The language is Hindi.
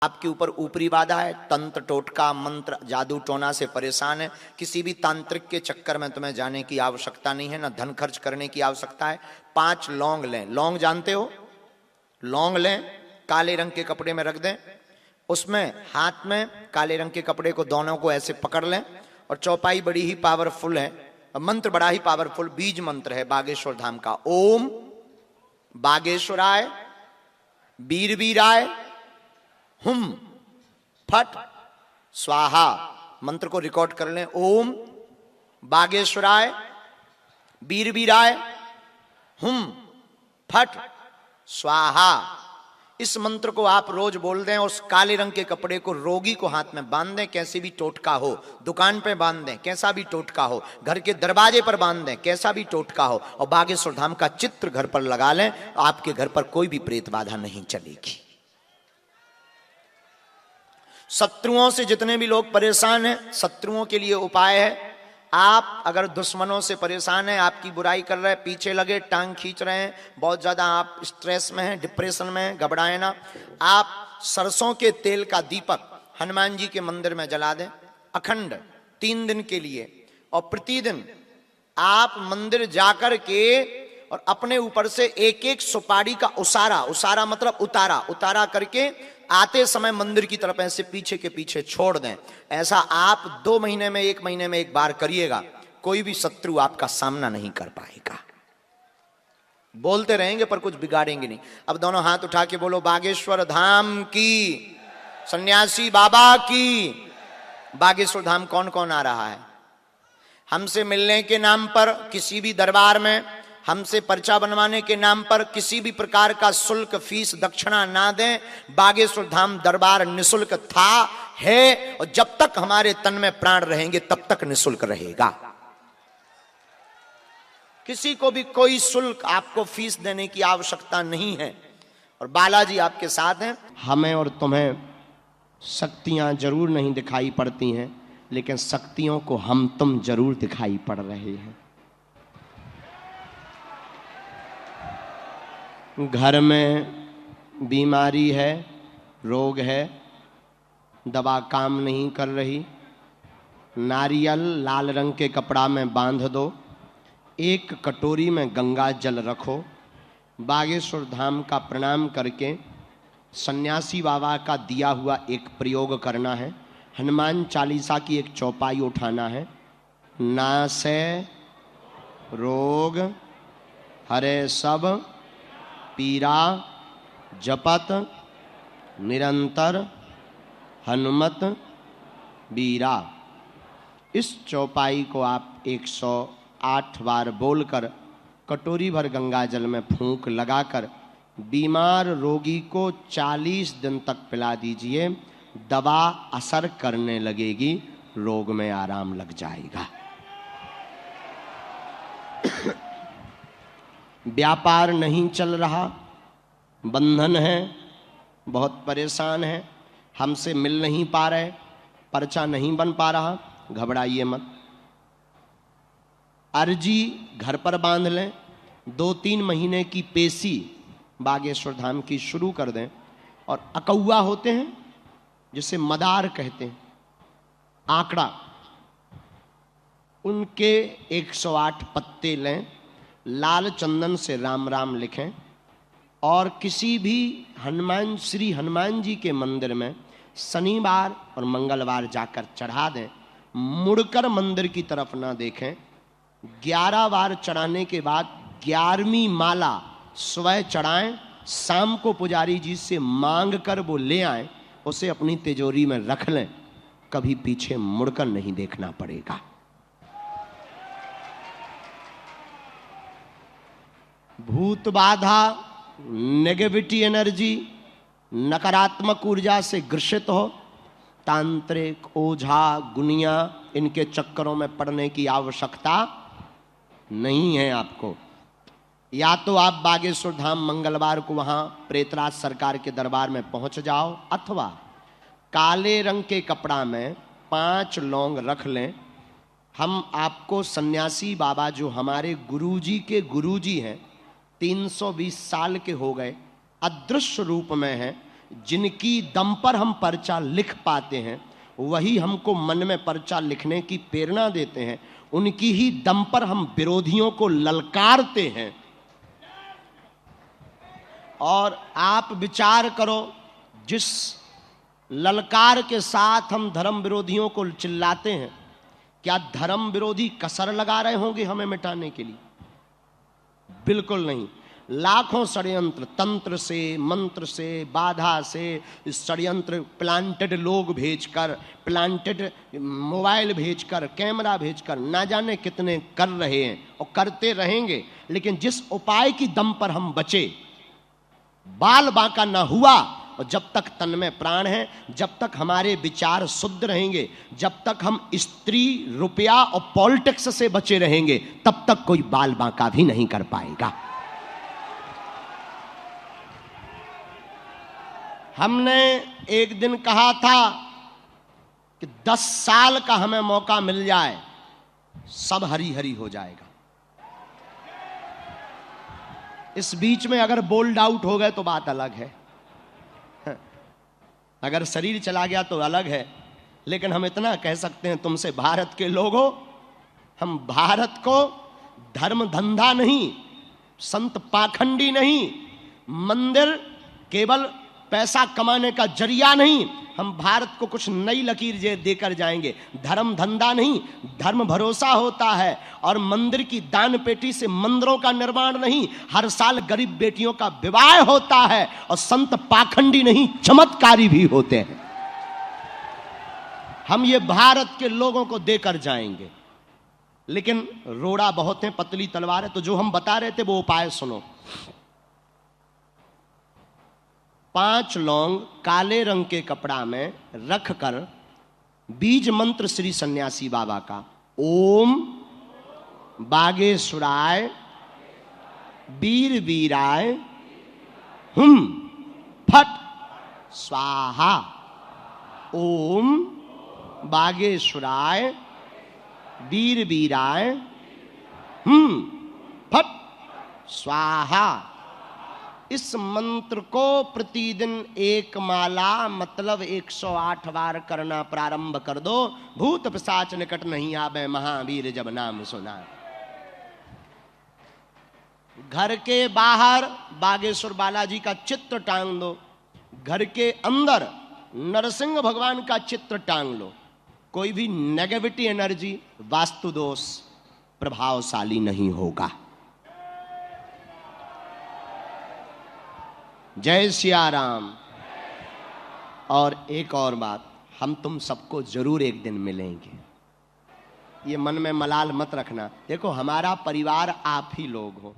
आपके ऊपर ऊपरी बाधा है, तंत्र टोटका मंत्र जादू टोना से परेशान है, किसी भी तांत्रिक के चक्कर में तुम्हें जाने की आवश्यकता नहीं है, ना धन खर्च करने की आवश्यकता है। 5 लौंग लें। लौंग जानते हो? लौंग लें, काले रंग के कपड़े में रख दें, उसमें हाथ में काले रंग के कपड़े को दोनों को ऐसे पकड़ लें, और चौपाई बड़ी ही पावरफुल है, मंत्र बड़ा ही पावरफुल बीज मंत्र है बागेश्वर धाम का। ओम बागेश्वराय वीरवीराय हुम फट स्वाहा। मंत्र को रिकॉर्ड कर लें। ओम बागेश्वराय वीरवीराय हुम फट स्वाहा। इस मंत्र को आप रोज बोल दें। उस काले रंग के कपड़े को रोगी को हाथ में बांध दें, कैसे भी टोटका हो, दुकान पे बांध दें कैसा भी टोटका हो, घर के दरवाजे पर बांध दें कैसा भी टोटका हो, और बागेश्वर धाम का चित्र घर पर लगा लें। आपके घर पर कोई भी प्रेत बाधा नहीं चलेगी। शत्रुओं से जितने भी लोग परेशान हैं, शत्रुओं के लिए उपाय है। आप अगर दुश्मनों से परेशान हैं, आपकी बुराई कर रहे हैं, पीछे लगे, टांग खींच रहे हैं, बहुत ज्यादा आप स्ट्रेस में हैं, डिप्रेशन में हैं, घबराए ना। आप सरसों के तेल का दीपक हनुमान जी के मंदिर में जला दें अखंड 3 दिन के लिए, और प्रतिदिन आप मंदिर जाकर के और अपने ऊपर से एक एक सुपारी का उसारा मतलब उतारा करके आते समय मंदिर की तरफ ऐसे पीछे के पीछे छोड़ दें। ऐसा आप 2 महीने में 1 महीने में एक बार करिएगा, कोई भी शत्रु आपका सामना नहीं कर पाएगा। बोलते रहेंगे पर कुछ बिगाड़ेंगे नहीं। अब दोनों हाथ उठा के बोलो, बागेश्वर धाम की, सन्यासी बाबा की। बागेश्वर धाम कौन कौन आ रहा है? हमसे मिलने के नाम पर किसी भी दरबार में, हमसे पर्चा बनवाने के नाम पर किसी भी प्रकार का शुल्क फीस दक्षिणा ना दें। बागेश्वर धाम दरबार निशुल्क था, है, और जब तक हमारे तन में प्राण रहेंगे तब तक निशुल्क रहेगा। किसी को भी कोई शुल्क आपको फीस देने की आवश्यकता नहीं है, और बालाजी आपके साथ हैं। हमें और तुम्हें शक्तियां जरूर नहीं दिखाई पड़ती हैं, लेकिन शक्तियों को हम तुम जरूर दिखाई पड़ रहे हैं। घर में बीमारी है, रोग है, दवा काम नहीं कर रही, नारियल लाल रंग के कपड़ा में बांध दो, एक कटोरी में गंगा जल रखो, बागेश्वर धाम का प्रणाम करके सन्यासी बाबा का दिया हुआ एक प्रयोग करना है। हनुमान चालीसा की एक चौपाई उठाना है। नासै रोग हरे सब पीरा जपत निरंतर हनुमत बीरा। इस चौपाई को आप 108 बार बोलकर कटोरी भर गंगा जल में फूंक लगाकर बीमार रोगी को 40 दिन तक पिला दीजिए। दवा असर करने लगेगी, रोग में आराम लग जाएगा। व्यापार नहीं चल रहा, बंधन है, बहुत परेशान है, हमसे मिल नहीं पा रहे, पर्चा नहीं बन पा रहा, घबराइए मत। अर्जी घर पर बांध लें। 2-3 महीने की पेशी बागेश्वर धाम की शुरू कर दें। और अकौआ होते हैं जिसे मदार कहते हैं, आंकड़ा, उनके 108 पत्ते लें, लाल चंदन से राम राम लिखें, और किसी भी श्री हनुमान जी के मंदिर में शनिवार और मंगलवार जाकर चढ़ा दें। मुड़कर मंदिर की तरफ ना देखें। 11 बार चढ़ाने के बाद 11वीं माला स्वयं चढ़ाएं। शाम को पुजारी जी से मांग कर वो ले आए, उसे अपनी तिजोरी में रख लें, कभी पीछे मुड़कर नहीं देखना पड़ेगा। भूत बाधा, नेगेटिविटी एनर्जी, नकारात्मक ऊर्जा से ग्रसित हो, तांत्रिक, ओझा, गुनिया, इनके चक्करों में पड़ने की आवश्यकता नहीं है आपको। या तो आप बागेश्वर धाम मंगलवार को वहां प्रेतराज सरकार के दरबार में पहुंच जाओ, अथवा काले रंग के कपड़ा में 5 लौंग रख लें। हम आपको सन्यासी बाबा, जो हमारे गुरुजी के गुरुजी हैं, 320 साल के हो गए, अदृश्य रूप में हैं, जिनकी दम पर हम पर्चा लिख पाते हैं वही हमको मन में पर्चा लिखने की प्रेरणा देते हैं, उनकी ही दम पर हम विरोधियों को ललकारते हैं। और आप विचार करो, जिस ललकार के साथ हम धर्म विरोधियों को चिल्लाते हैं, क्या धर्म विरोधी कसर लगा रहे होंगे हमें मिटाने के लिए? बिल्कुल नहीं। लाखों षड्यंत्र, तंत्र से, मंत्र से, बाधा से, षड्यंत्र प्लांटेड लोग भेजकर, प्लांटेड मोबाइल भेजकर, कैमरा भेजकर ना जाने कितने कर रहे हैं और करते रहेंगे। लेकिन जिस उपाय की दम पर हम बचे, बाल बांका न हुआ, और जब तक तन में प्राण है, जब तक हमारे विचार शुद्ध रहेंगे, जब तक हम स्त्री, रुपया और पॉलिटिक्स से बचे रहेंगे, तब तक कोई बाल बांका भी नहीं कर पाएगा। हमने एक दिन कहा था कि 10 साल का हमें मौका मिल जाए, सब हरी हरी हो जाएगा। इस बीच में अगर बोल्ड आउट हो गए तो बात अलग है, अगर शरीर चला गया तो अलग है। लेकिन हम इतना कह सकते हैं तुमसे, भारत के लोगों, हम भारत को धर्म धंधा नहीं, संत पाखंडी नहीं, मंदिर केवल पैसा कमाने का जरिया नहीं, हम भारत को कुछ नई लकीर देकर जाएंगे। धर्म धंधा नहीं, धर्म भरोसा होता है। और मंदिर की दान पेटी से मंदिरों का निर्माण नहीं, हर साल गरीब बेटियों का विवाह होता है। और संत पाखंडी नहीं, चमत्कारी भी होते हैं। हम ये भारत के लोगों को देकर जाएंगे। लेकिन रोड़ा बहुत है, पतली तलवार है। तो जो हम बता रहे थे वो उपाय सुनो। 5 लौंग काले रंग के कपड़ा में रखकर बीज मंत्र श्री सन्यासी बाबा का, ओम बागेश्वराय वीर वीराय हुम फट स्वाहा, ओम बागेश्वराय वीर वीराय हुम फट स्वाहा। इस मंत्र को प्रतिदिन 1 माला मतलब 108 बार करना प्रारंभ कर दो। भूत पिशाच निकट नहीं आवे, महावीर जब नाम सुना। घर के बाहर बागेश्वर बालाजी का चित्र टांग दो, घर के अंदर नरसिंह भगवान का चित्र टांग लो। कोई भी नेगेटिव एनर्जी, वास्तु दोष प्रभावशाली नहीं होगा। जय सिया राम। और एक और बात, हम तुम सबको जरूर एक दिन मिलेंगे, ये मन में मलाल मत रखना। देखो, हमारा परिवार आप ही लोग हो।